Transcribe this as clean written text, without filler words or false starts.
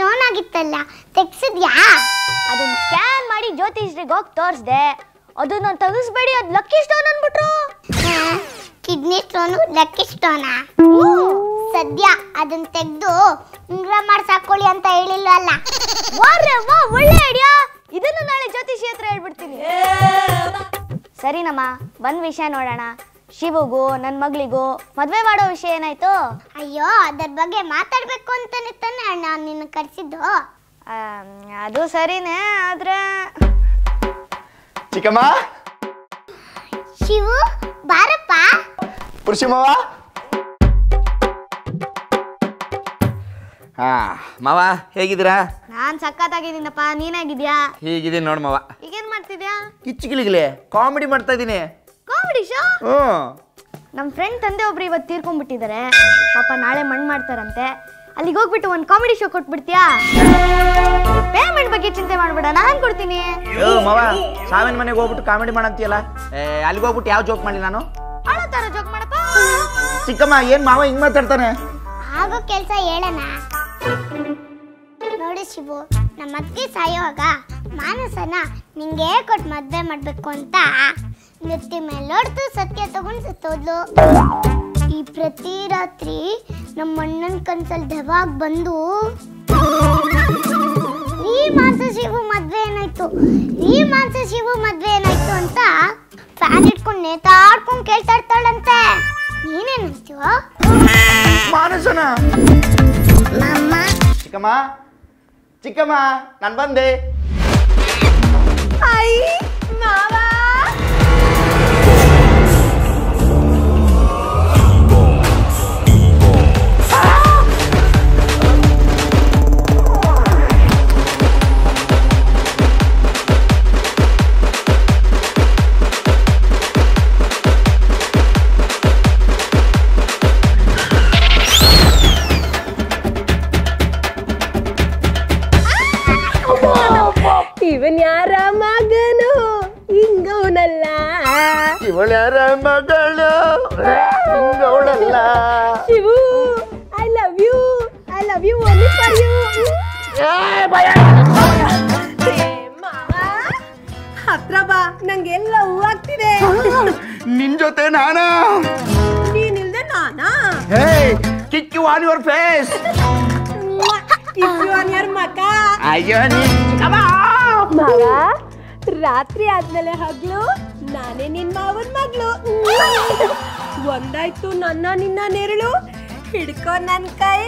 Stone ಆಗಿತ್ತಲ್ಲ ತೆಗ್ಸಿದ್ಯಾ? ಅದನ್ನ scan ಮಾಡಿ ಜ್ಯೋತಿಷ್ರಿಗೆ ಹೋಗಿ ತೋರಿಸ್ದೆ. ಅದನ್ನ ತೆಗಿಸ್ಬೇಡಿ, ಅದು ಲಕ್ಕಿ ಸ್ಟೋನ್ ಅಂದ್ಬಿಟ್ರು. ಕಿಡ್ನಿ ಸ್ಟೋನು ಲಕ್ಕಿ ಸ್ಟೋನಾ? ಸದ್ಯ ಅದನ್ನ ತೆಗೆದು ಉಂಗ್ರ ಮಾಡ್ಸಾಕೊಳ್ಳಿ ಅಂತ ಹೇಳಿಲ್ಲ ಅಲ್ಲ? ಒಳ್ಳೆ ಐಡಿಯಾ. ಇದನ್ನು ನಾಳೆ ಜ್ಯೋತಿಷಿ ಹತ್ರ ಹೇಳ್ಬಿಡ್ತೀನಿ. ಸರಿನಮ್ಮ, ಬಂದ್ ವಿಷಯ ನೋಡೋಣ. ಶಿವಗೂ ನನ್ನ ಮಗಳಿಗೂ ಮದ್ವೆ ಮಾಡೋ ವಿಷಯ ಏನಾಯ್ತು? ಅಯ್ಯೋ, ಅದರ ಬಗ್ಗೆ ಮಾತಾಡ್ಬೇಕು ಅಂತಾನೆ ತಾನೆ ಅಣ್ಣ ನಿನ್ನ ಕರೆಸಿದ್ದು. ಅದು ಸರಿನೇ, ಆದ್ರೆ ಚಿಕ್ಕಮ್ಮ, ಶಿವು ಬಾರಪ್ಪ. ಪುರುಷಮವ. ಹಾ ಮಾವ, ಹೇಗಿದ್ದೀರಾ? ನಾನ್ ಸಕ್ಕತ್ತಾಗಿದ್ದೀನಪ್ಪ, ನೀನಾಗಿದ್ಯಾ? ಹೀಗಿದ್ದೀನಿ ನೋಡ್ ಮಾವ. ಈಗೇನ್ ಮಾಡ್ತಿದ್ಯಾ? ಕಿಚ್ಚುಗಿಲಿಗ್ಲೆ ಕಾಮಿಡಿ ಮಾಡ್ತಾ ಇದ್ದೀನಿ. Comedy show? ನಮ್ಮ ಫ್ರೆಂಡ್ ತಂದೆ ಒಬ್ರು ಇವತ್ತು ತೀರ್ಕೊಂಡ್ಬಿಟ್ಟಿದ್ದಾರೆ. ಪಾಪ ನಾಳೆ ಮಣ್ಣು ಮಾಡ್ತಾರಂತೆ. ಅಲ್ಲಿಗೆ ಹೋಗ್ಬಿಟ್ಟು ಒಂದು ಕಾಮಿಡಿ ಶೋ ಕೊಟ್ಬಿಡ್ತೀಯಾ? ಪೇಮೆಂಟ್ ಬಗ್ಗೆ ಚಿಂತೆ ಮಾಡ್ಬೇಡ, ನಾನು ಕೊಡ್ತೀನಿ. ಮಾವ, ಸಾವಿನ ಮನೆಗೆ ಹೋಗ್ಬಿಟ್ಟು ಕಾಮಿಡಿ ಮಾಡಂತೀಯಲ್ಲ, ಅಲ್ಲಿಗೆ ಹೋಗ್ಬಿಟ್ಟು ಯಾವ ಜೋಕ್ ಮಾಡಿ ನಾನು? ಅಳೋ ತರ ಜೋಕ್ ಮಾಡಪ್ಪ. ಚಿಕ್ಕಮ್ಮ, ಏನ್ ಮಾವ ಹಿಂಗ್ ಮಾತಾಡ್ತಾನೆ? ಆಗೋ ಕೆಲಸ ಹೇಳೋಣ. ನೋಡಿ ಶಿವು, ನಮ್ಮ ಅತ್ತಿಗೆ ಸಾಯೋವಾಗ ಮಾನಸನ ನಿಂಗೆ ಕೊಟ್ಟು ಮದ್ವೆ ಮಾಡ್ಬೇಕು ಅಂತ ನೆತ್ತಿ ಮೇಲೊಡ್ದು ಸತ್ಯ ತಗೊಂಡು ಸತ್ತೋದ್ಲು. ಈ ಪ್ರತಿ ರಾತ್ರಿ ನಮ್ಮ ಅಣ್ಣನ ಕನ್ಸಲ್ಲಿ ದೆವ್ವಾಗ ಬಂದು ಈ ಮಾನಸ ಶಿವು ಮದ್ವೆ ಏನಾಯ್ತು, ಈ ಮಾನಸ ಶಿವು ಮದ್ವೆ ಏನಾಯ್ತು ಅಂತ ಫ್ಯಾನ್ ಇಟ್ಕೊಂಡು ನೇತಾಡ್ಕೊಂಡು ಕೇಳ್ತಾ ಇರ್ತಾಳಂತೆ. ನೀನೇನಂತೀವ? ಮಾನಸನ? ಚಿಕ್ಕಮ್ಮ, ಚಿಕ್ಕಮ್ಮ, ನಾನು ಬಂದೆ. ಇವನ್ ಯಾರ ಮಗನು ಹಿಂಗವನಲ್ಲ, ಇವಳ ಯಾರ ಮಗಳು ಹಿಂಗವಳಲ್ಲ. Shivu, I love you, I love you only for you. ಹತ್ರ ಬಾ, ನಂಗೆಲ್ಲ ಹೂವಾಗ್ತಿದೆ. ನಿನ್ ಜೊತೆ ನಾನಾ? ನೀನಿಲ್ದೆ ನಾನಾ? Kick you on your face. ಮಗ ಅಯ್ಯೋ ಮಗ, ರಾತ್ರಿ ಆದ್ಮೇಲೆ ಹಗ್ಲು ನಾನೇ ನಿನ್ ಮಾವನ ಮಗ್ಳು. ಒಂದಾಯ್ತು ನನ್ನ ನಿನ್ನ ನೆರಳು, ಹಿಡ್ಕೊ ನನ್ ಕೈ.